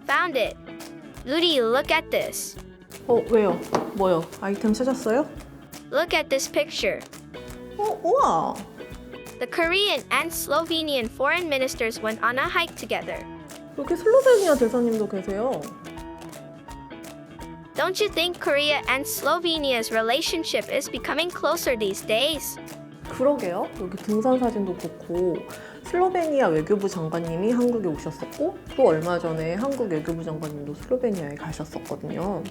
Found it. Nuri, look at this. 왜요? 뭐요? 아이템 찾았어요? Look at this picture. 우와. The Korean and Slovenian foreign ministers went on a hike together. 여기 슬로베니아 대사님도 계세요. Don't you think Korea and Slovenia's relationship is becoming closer these days? 그러게요. 여기 등산 사진도 좋고 슬로베니아 외교부 장관님이 한국에 오셨었고 또 얼마 전에 한국 외교부 장관님도 슬로베니아에 가셨었거든요.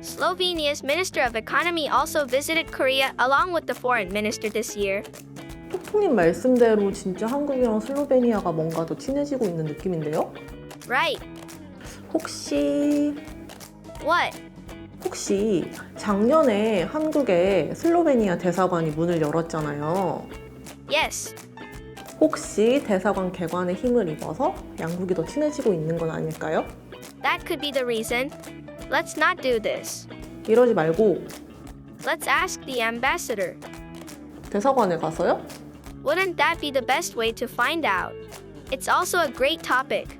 Slovenia's Minister of Economy also visited Korea along with the foreign minister this year. 톡톡님 말씀대로 진짜 한국이랑 슬로베니아가 뭔가 더 친해지고 있는 느낌인데요? Right. 혹시 What? 작년에 한국에 슬로베니아 대사관이 문을 열었잖아요. Yes. 혹시 대사관 개관에 힘을 입어서 양국이 더 친해지고 있는 건 아닐까요? That could be the reason. Let's not do this. 이러지 말고 Let's ask the ambassador. 대사관에 가서요? Wouldn't that be the best way to find out? It's also a great topic.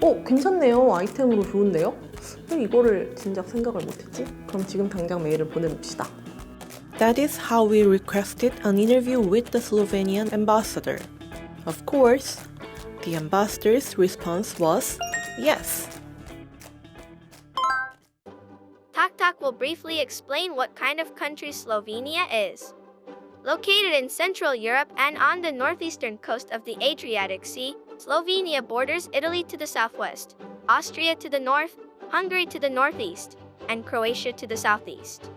괜찮네요. 아이템으로 좋은데요? 왜 이거를 진작 생각을 못했지? 그럼 지금 당장 메일을 보내봅시다. That is how we requested an interview with the Slovenian ambassador. Of course, the ambassador's response was yes. Tok will briefly explain what kind of country Slovenia is. Located in Central Europe and on the northeastern coast of the Adriatic Sea, Slovenia borders Italy to the southwest, Austria to the north, Hungary to the northeast, and Croatia to the southeast.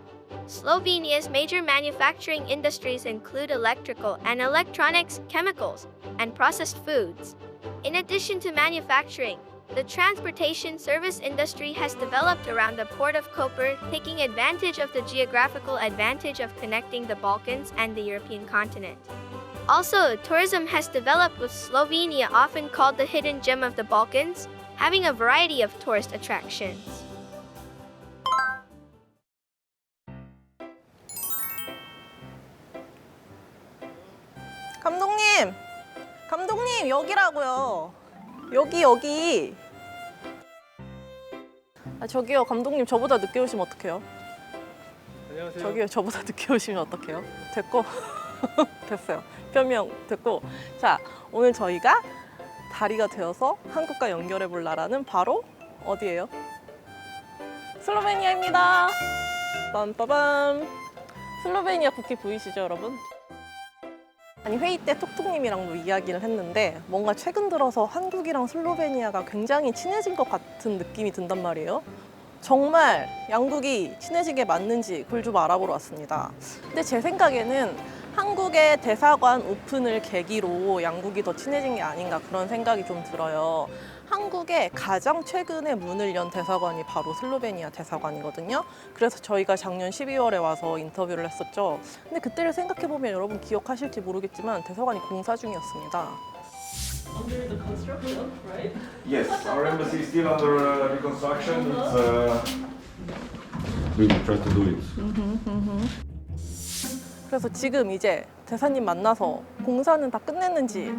Slovenia's major manufacturing industries include electrical and electronics, chemicals, and processed foods. In addition to manufacturing, the transportation service industry has developed around the port of Koper, taking advantage of the geographical advantage of connecting the Balkans and the European continent. Also, tourism has developed with Slovenia often called the hidden gem of the Balkans, having a variety of tourist attractions. 감독님 여기라고요. 여기. 저기요, 감독님 저보다 늦게 오시면 어떡해요? 안녕하세요. 저기요, 저보다 늦게 오시면 어떡해요? 됐고 됐어요. 변명 됐고. 자, 오늘 저희가 다리가 되어서 한국과 연결해 볼 나라는 바로 어디예요? 슬로베니아입니다. 빰빠밤. 슬로베니아 국기 보이시죠, 여러분? 아니, 회의 때 톡톡님이랑도 이야기를 했는데 뭔가 최근 들어서 한국이랑 슬로베니아가 굉장히 친해진 것 같은 느낌이 든단 말이에요. 정말 양국이 친해진 게 맞는지 그걸 좀 알아보러 왔습니다. 근데 제 생각에는 한국의 대사관 오픈을 계기로 양국이 더 친해진 게 아닌가 그런 생각이 좀 들어요. 한국에 가장 최근에 문을 연 대사관이 바로 슬로베니아 대사관이거든요. 그래서 저희가 작년 12월에 와서 인터뷰를 했었죠. 근데 그때를 생각해보면 여러분 기억하실지 모르겠지만 대사관이 공사 중이었습니다. Under the construction, right? Yes, our embassy is still under reconstruction. We will try to do it. 그래서 지금 이제 대사님 만나서 공사는 다 끝냈는지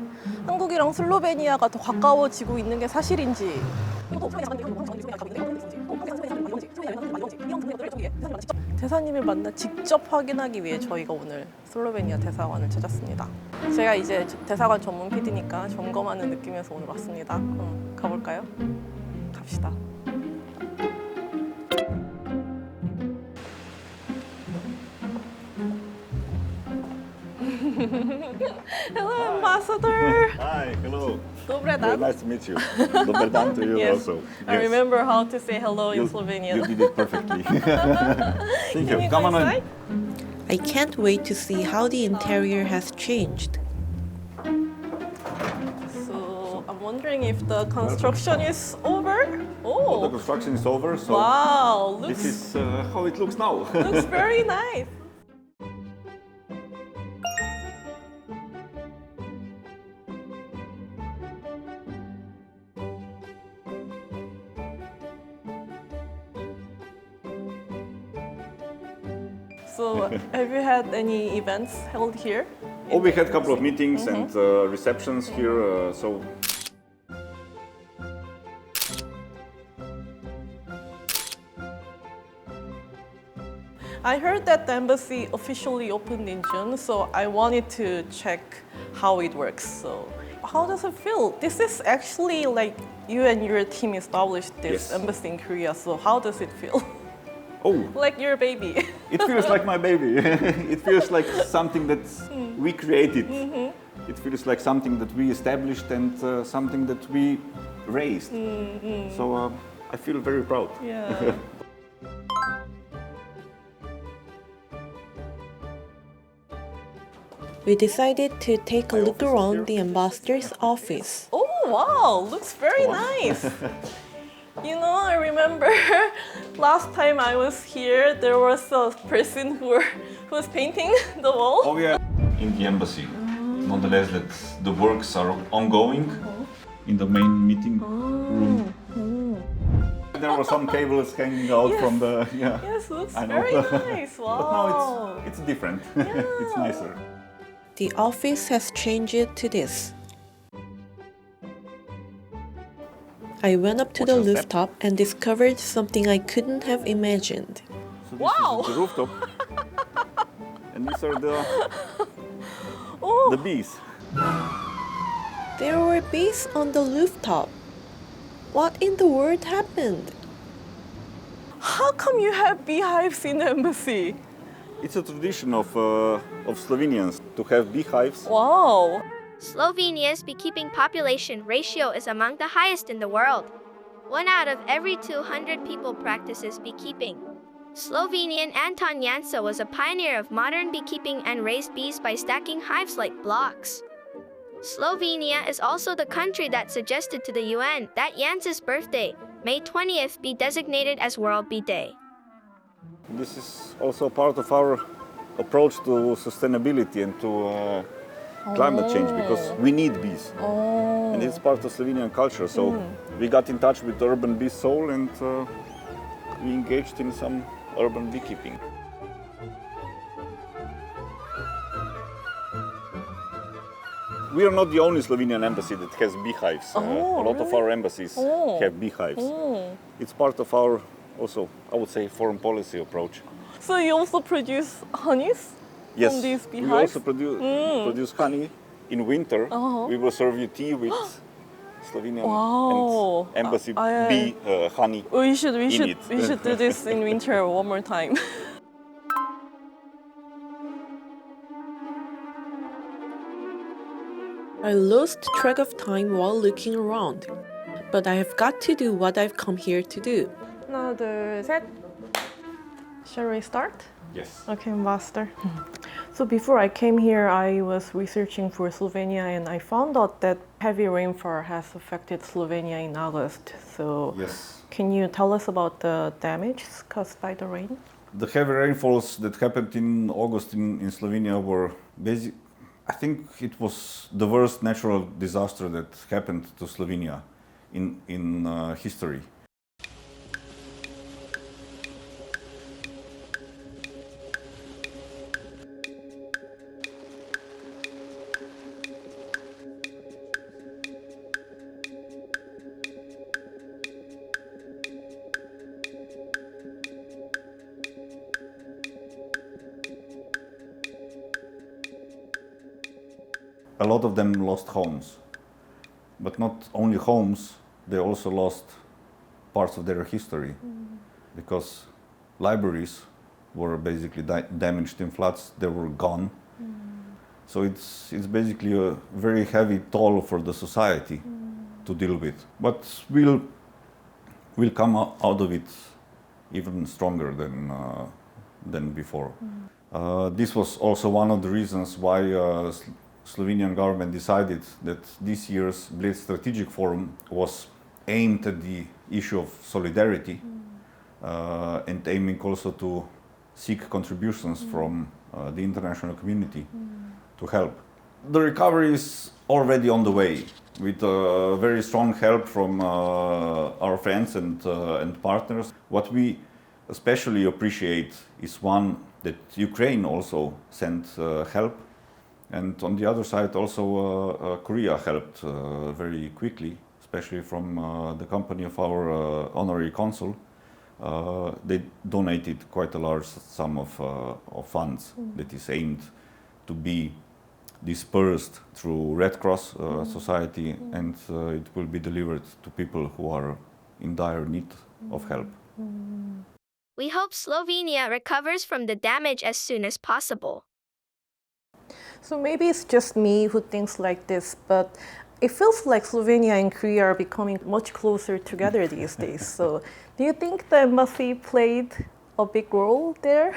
한국이랑 슬로베니아가 더 가까워지고 있는 게 사실인지 대사님을 만나 직접 확인하기 위해 저희가 오늘 슬로베니아 대사관을 찾았습니다. 제가 이제 대사관 전문 PD니까 점검하는 느낌에서 오늘 왔습니다. 가볼까요? 갑시다. Hello, Ambassador. Hi, hello. Dobre Very dan. nice to meet you. Dobre dan to you Yes. also. I remember how to say hello in Slovenian. You did it perfectly. Thank Can you. you Come go on in. inside? I can't wait to see how the interior has changed. So I'm wondering if the construction is over. Well, the Oh, construction is over, so wow! this Looks is how it looks now. looks very nice. So, have you had any events held here? Oh, we had a couple of meetings and receptions here, so I heard that the embassy officially opened in June, so I wanted to check how it works. So, how does it feel? This is actually like you and your team established this Yes. embassy in Korea. So, how does it feel? Oh, Like your baby. it feels like my baby. It feels like something that we created. It feels like something that we established and something that we raised. So I feel very proud. Yeah. We decided to take a look around the ambassador's office. Oh wow, looks very nice. You know, I remember last time I was here, there was a person who was painting the wall. Oh yeah. In the embassy. Nonetheless, that the works are ongoing in the main meeting room. There were some cables hanging out from the Yes, looks I know. very nice. Wow. But now it's different. It's nicer. The office has changed to this. I went up to the What's your step? rooftop and discovered something I couldn't have imagined. So this Wow. is the rooftop. And these are Oh, the bees. There were bees on the rooftop. What in the world happened? how come you have beehives in the embassy? It's a tradition of Slovenians to have beehives. Wow. Slovenia's beekeeping population ratio is among the highest in the world. 1 out of every 200 people practices beekeeping. Slovenian Anton Jansa was a pioneer of modern beekeeping and raised bees by stacking hives like blocks. Slovenia is also the country that suggested to the UN that Jansa's birthday, May 20th, be designated as World Bee Day. This is also part of our approach to sustainability and to climate change because we need bees. And it's part of Slovenian culture. So we got in touch with Urban Bee Seoul and we engaged in some urban beekeeping. We are not the only Slovenian embassy that has beehives. A lot of our embassies have beehives. It's part of our, also, I would say, foreign policy approach. So you also produce honeys Yes, from these we beehives? also produce honey. In winter, we will serve you tea with Slovenian Wow. and embassy I- bee honey. We should it. do this in winter one more time. I lost track of time while looking around, but I have got to do what I've come here to do. 하나, 둘, 셋. Shall we start? Yes. Okay, master. So before I came here, I was researching for Slovenia and I found out that heavy rainfall has affected Slovenia in August. So Yes. can you tell us about the damage caused by the rain? The heavy rainfalls that happened in August in Slovenia were basic. I think it was the worst natural disaster that happened to Slovenia in history. A lot of them lost homes, but not only homes, they also lost parts of their history because libraries were basically damaged in floods, they were gone. So it's basically a very heavy toll for the society to deal with. But we'll come out of it even stronger than before. This was also one of the reasons why Slovenian government decided that this year's Bled Strategic Forum was aimed at the issue of solidarity and aiming also to seek contributions from the international community to help. The recovery is already on the way with very strong help from our friends and partners. What we especially appreciate is one that Ukraine also sent help. And on the other side, also Korea helped very quickly, especially from the company of our honorary consul, they donated quite a large sum of funds that is aimed to be dispersed through Red Cross Society, and it will be delivered to people who are in dire need of help. We hope Slovenia recovers from the damage as soon as possible. So maybe it's just me who thinks like this, but it feels like Slovenia and Korea are becoming much closer together these days. So do you think the embassy played a big role there?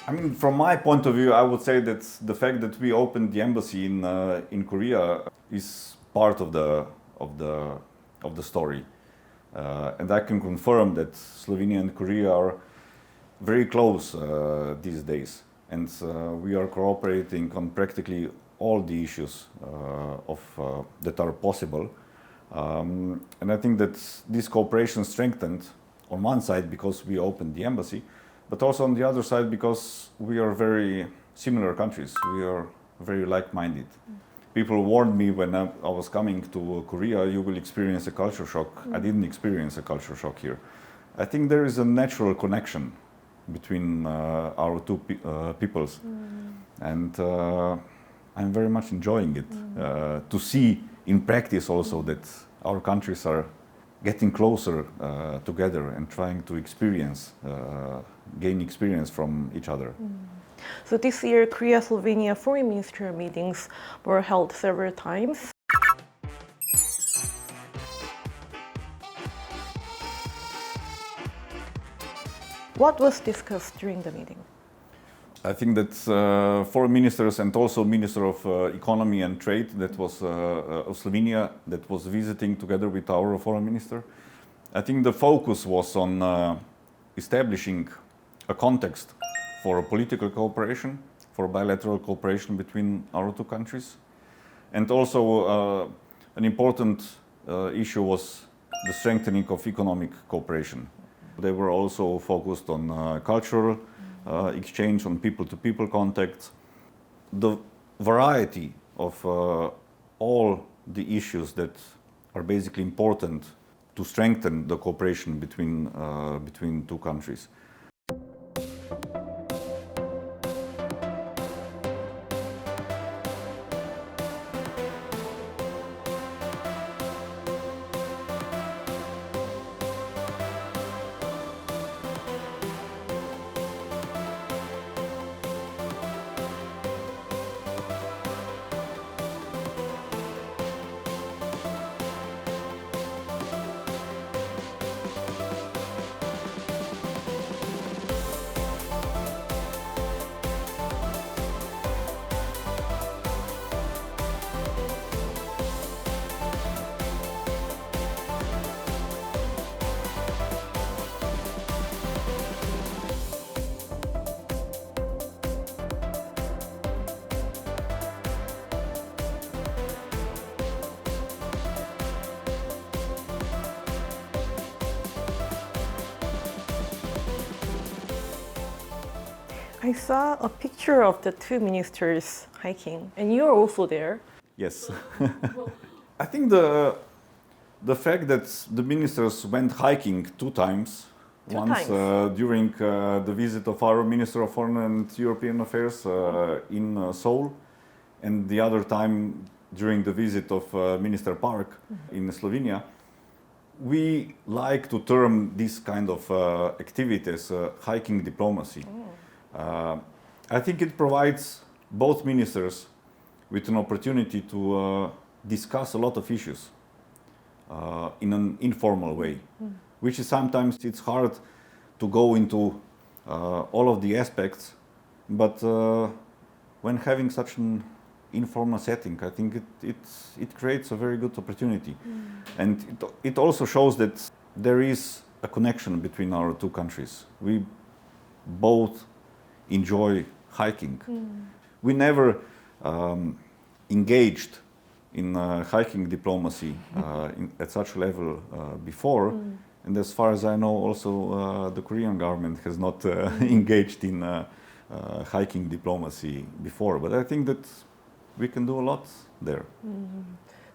I mean, from my point of view, I would say that the fact that we opened the embassy in Korea is part of the story, and I can confirm that Slovenia and Korea are very close these days, and we are cooperating on practically all the issues that are possible. And I think that this cooperation strengthened on one side because we opened the embassy, but also on the other side because we are very similar countries. We are very like-minded. People warned me when I was coming to Korea, you will experience a culture shock. I didn't experience a culture shock here. I think there is a natural connection between our two peoples, and I'm very much enjoying it to see in practice also that our countries are getting closer together and trying to gain experience from each other. So this year, Korea-Slovenia foreign minister meetings were held several times. What was discussed during the meeting? I think that foreign ministers and also Minister of Economy and Trade, that was of Slovenia, that was visiting together with our foreign minister. I think the focus was on establishing a context for political cooperation, for bilateral cooperation between our two countries. And also an important issue was the strengthening of economic cooperation. They were also focused on cultural exchange, on people-to-people contact. The variety of all the issues that are basically important to strengthen the cooperation between two countries. I saw a picture of the two ministers hiking, and you are also there. Yes. I think the fact that the ministers went hiking two times, once during the visit of our Minister of Foreign and European Affairs in Seoul, and the other time during the visit of Minister Park in Slovenia, we like to term this kind of activities hiking diplomacy. I think it provides both ministers with an opportunity to discuss a lot of issues in an informal way, which is sometimes it's hard to go into all of the aspects, but when having such an informal setting, I think it creates a very good opportunity. And it also shows that there is a connection between our two countries. We both enjoy hiking. We never engaged in hiking diplomacy at such a level before, and as far as I know, also the Korean government has not engaged in hiking diplomacy before. But I think that we can do a lot there.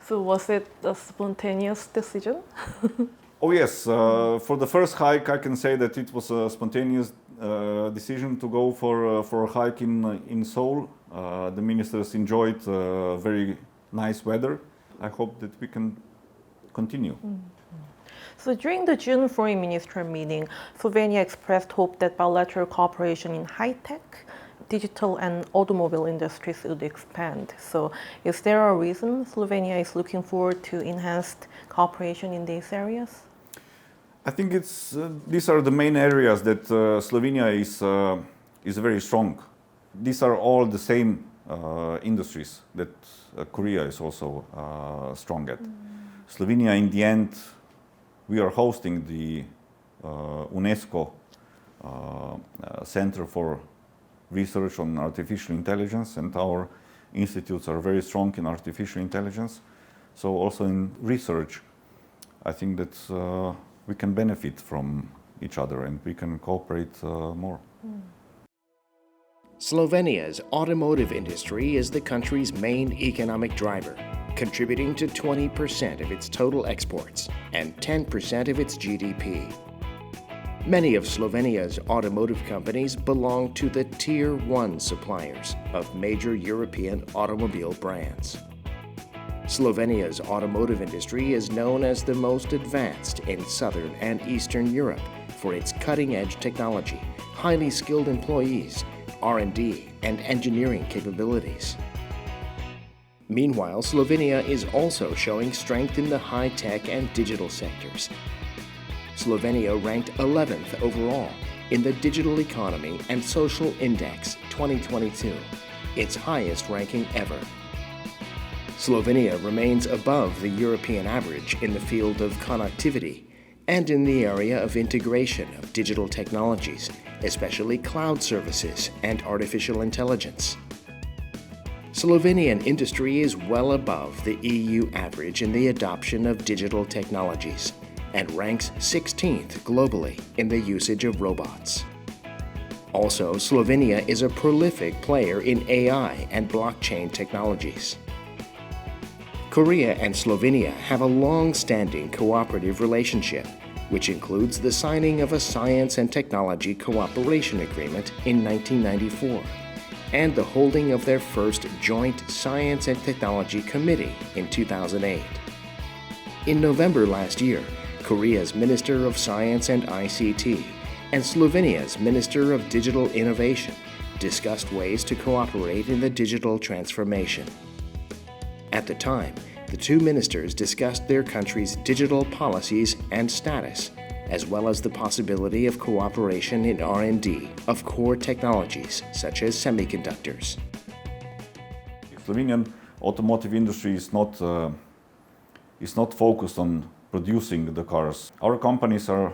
So was it a spontaneous decision? Oh yes, for the first hike I can say that it was a spontaneous decision to go for a hike in Seoul. The ministers enjoyed very nice weather. I hope that we can continue. So during the June Foreign Minister meeting, Slovenia expressed hope that bilateral cooperation in high-tech, digital and automobile industries would expand. So is there a reason Slovenia is looking forward to enhanced cooperation in these areas? I think these are the main areas that Slovenia is very strong. These are all the same industries that Korea is also strong at. Slovenia, in the end, we are hosting the UNESCO Center for Research on Artificial Intelligence, and our institutes are very strong in artificial intelligence. So also in research, I think that we can benefit from each other and we can cooperate more. Slovenia's automotive industry is the country's main economic driver, contributing to 20% of its total exports and 10% of its GDP. Many of Slovenia's automotive companies belong to the Tier 1 suppliers of major European automobile brands. Slovenia's automotive industry is known as the most advanced in Southern and Eastern Europe for its cutting-edge technology, highly skilled employees, R&D, and engineering capabilities. Meanwhile, Slovenia is also showing strength in the high-tech and digital sectors. Slovenia ranked 11th overall in the Digital Economy and Social Index 2022, its highest ranking ever. Slovenia remains above the European average in the field of connectivity and in the area of integration of digital technologies, especially cloud services and artificial intelligence. Slovenian industry is well above the EU average in the adoption of digital technologies and ranks 16th globally in the usage of robots. Also, Slovenia is a prolific player in AI and blockchain technologies. Korea and Slovenia have a long-standing cooperative relationship, which includes the signing of a Science and Technology Cooperation Agreement in 1994 and the holding of their first joint Science and Technology Committee in 2008. In November last year, Korea's Minister of Science and ICT and Slovenia's Minister of Digital Innovation discussed ways to cooperate in the digital transformation. At the time, the two ministers discussed their country's digital policies and status, as well as the possibility of cooperation in R&D of core technologies such as semiconductors. Slovenian automotive industry is not focused on producing the cars. Our companies are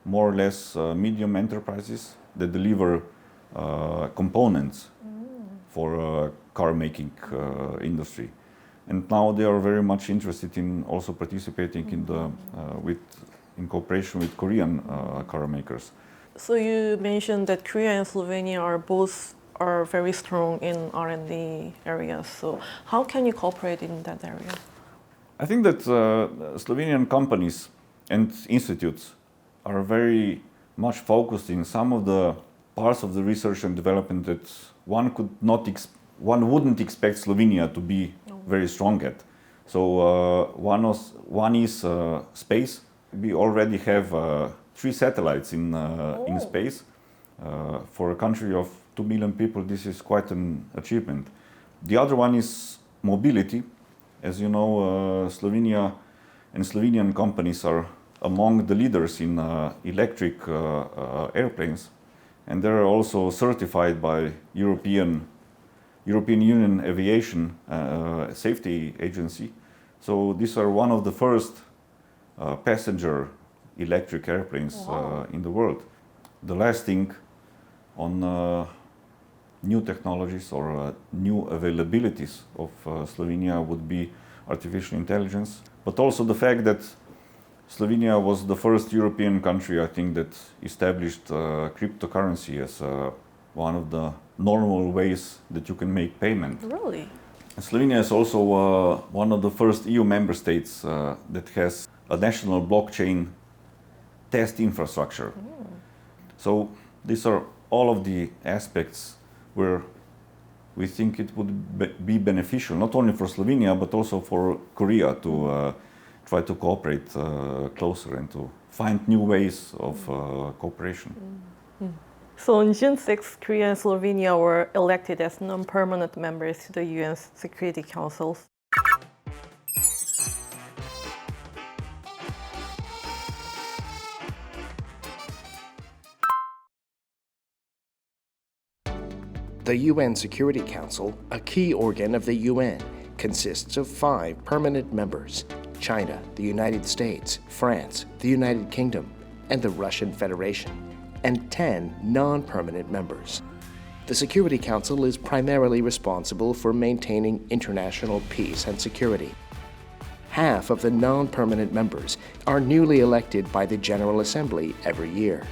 more or less medium enterprises that deliver components for car making industry, and now they are very much interested in also participating in cooperation with Korean car makers. So you mentioned that Korea and Slovenia are very strong in R&D areas. So how can you cooperate in that area? I think that Slovenian companies and institutes are very much focused in some of the parts of the research and development that one wouldn't expect Slovenia to be very strong at. So one is space. We already have 3 satellites in space. For a country of 2 million people, this is quite an achievement. The other one is mobility. As you know, Slovenia and Slovenian companies are among the leaders in electric airplanes, and they're also certified by European Union Aviation Safety Agency. So these are one of the first passenger electric airplanes in the world. The last thing on new technologies or new availabilities of Slovenia would be artificial intelligence, but also the fact that Slovenia was the first European country, I think, that established cryptocurrency as one of the normal ways that you can make payment. Really? Slovenia is also one of the first EU member states that has a national blockchain test infrastructure. So these are all of the aspects where we think it would be beneficial, not only for Slovenia, but also for Korea to try to cooperate closer and to find new ways of cooperation. So on June 6th, Korea and Slovenia were elected as non-permanent members to the UN Security Council. The UN Security Council, a key organ of the UN, consists of 5 permanent members: China, the United States, France, the United Kingdom, and the Russian Federation, and 10 non-permanent members. The Security Council is primarily responsible for maintaining international peace and security. Half of the non-permanent members are newly elected by the General Assembly every year,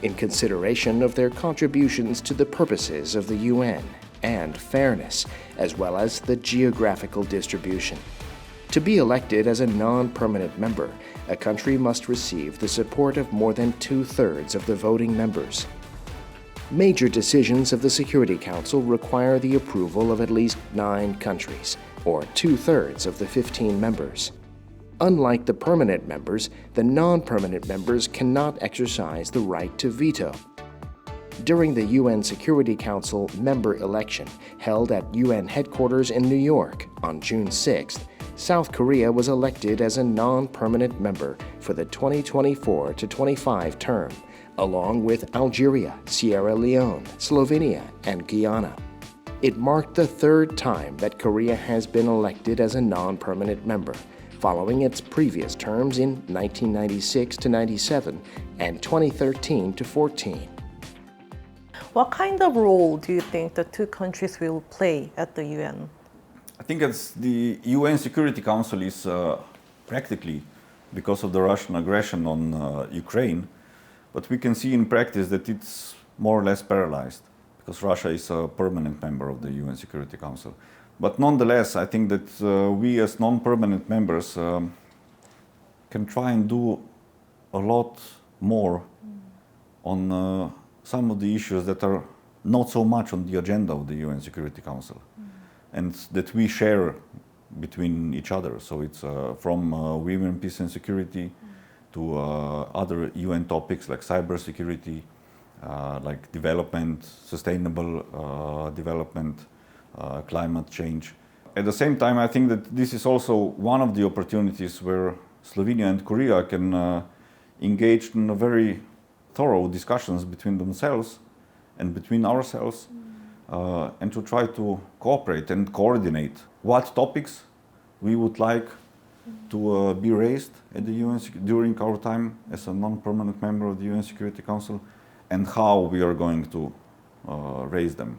in consideration of their contributions to the purposes of the UN and fairness, as well as the geographical distribution. To be elected as a non-permanent member, a country must receive the support of more than 2/3 of the voting members. Major decisions of the Security Council require the approval of at least 9 countries, or 2/3 of the 15 members. Unlike the permanent members, the non-permanent members cannot exercise the right to veto. During the UN Security Council member election held at UN headquarters in New York on June 6th, South Korea was elected as a non-permanent member for the 2024-25 term, along with Algeria, Sierra Leone, Slovenia, and Guyana. It marked the 3rd time that Korea has been elected as a non-permanent member, following its previous terms in 1996-97 and 2013-14. What kind of role do you think the two countries will play at the UN? I think the UN Security Council is practically, because of the Russian aggression on Ukraine, but we can see in practice that it's more or less paralyzed, because Russia is a permanent member of the UN Security Council. But nonetheless, I think that we as non-permanent members can try and do a lot more on some of the issues that are not so much on the agenda of the UN Security Council, and that we share between each other. So it's from women, peace and security to other UN topics like cybersecurity, like development, sustainable development, climate change. At the same time, I think that this is also one of the opportunities where Slovenia and Korea can engage in a very thorough discussions between themselves and between ourselves, and to try to cooperate and coordinate what topics we would like to be raised at the UN during our time as a non-permanent member of the UN Security Council, and how we are going to raise them.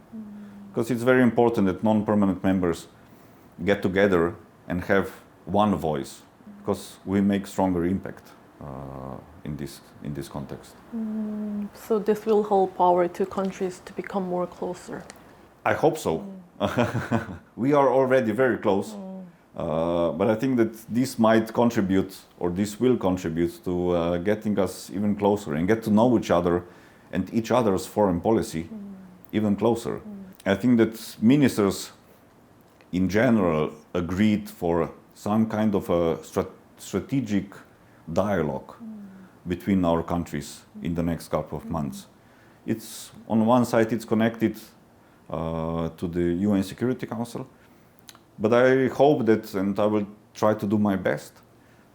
Because it's very important that non-permanent members get together and have one voice, because we make stronger impact in this context. So this will help our two countries to become more closer. I hope so. We are already very close, but I think that this might contribute, or this will contribute to getting us even closer and get to know each other and each other's foreign policy even closer. I think that ministers in general agreed for some kind of a strategic dialogue between our countries in the next couple of months. It's on one side it's connected to the UN Security Council, but I hope that, and I will try to do my best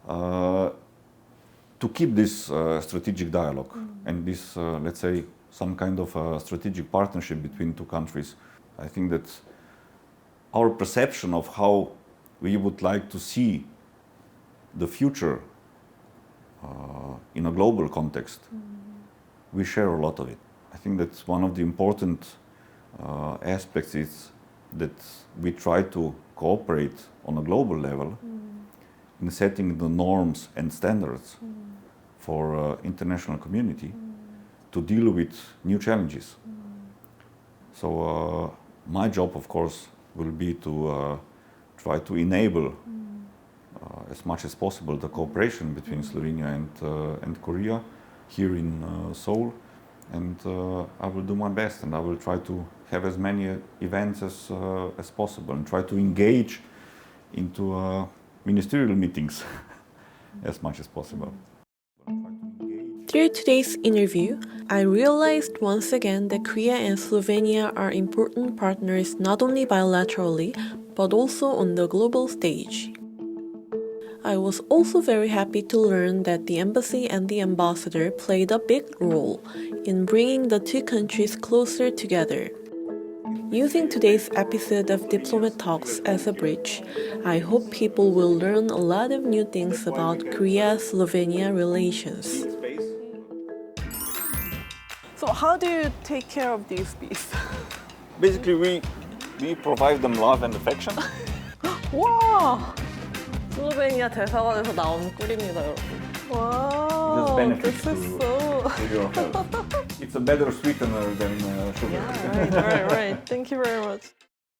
to keep this strategic dialogue and this, let's say, some kind of a strategic partnership between two countries. I think that our perception of how we would like to see the future in a global context, we share a lot of it. I think that's one of the important aspects is that we try to cooperate on a global level in setting the norms and standards for international community to deal with new challenges. So my job, of course, will be to try to enable as much as possible the cooperation between Slovenia and Korea here in Seoul, and I will do my best, and I will try to have as many events as possible, and try to engage into ministerial meetings as much as possible. Through today's interview, I realized once again that Korea and Slovenia are important partners not only bilaterally, but also on the global stage. I was also very happy to learn that the embassy and the ambassador played a big role in bringing the two countries closer together. Using today's episode of Diplomat Talks as a bridge, I hope people will learn a lot of new things about Korea-Slovenia relations. So how do you take care of these bees? Basically, we provide them love and affection. 와! 슬로베니아 대사관에서 나온 꿀입니다, 여러분. 와, benefits this is so... to your health. It's a better sweetener than sugar. Yeah, right. Thank you very much.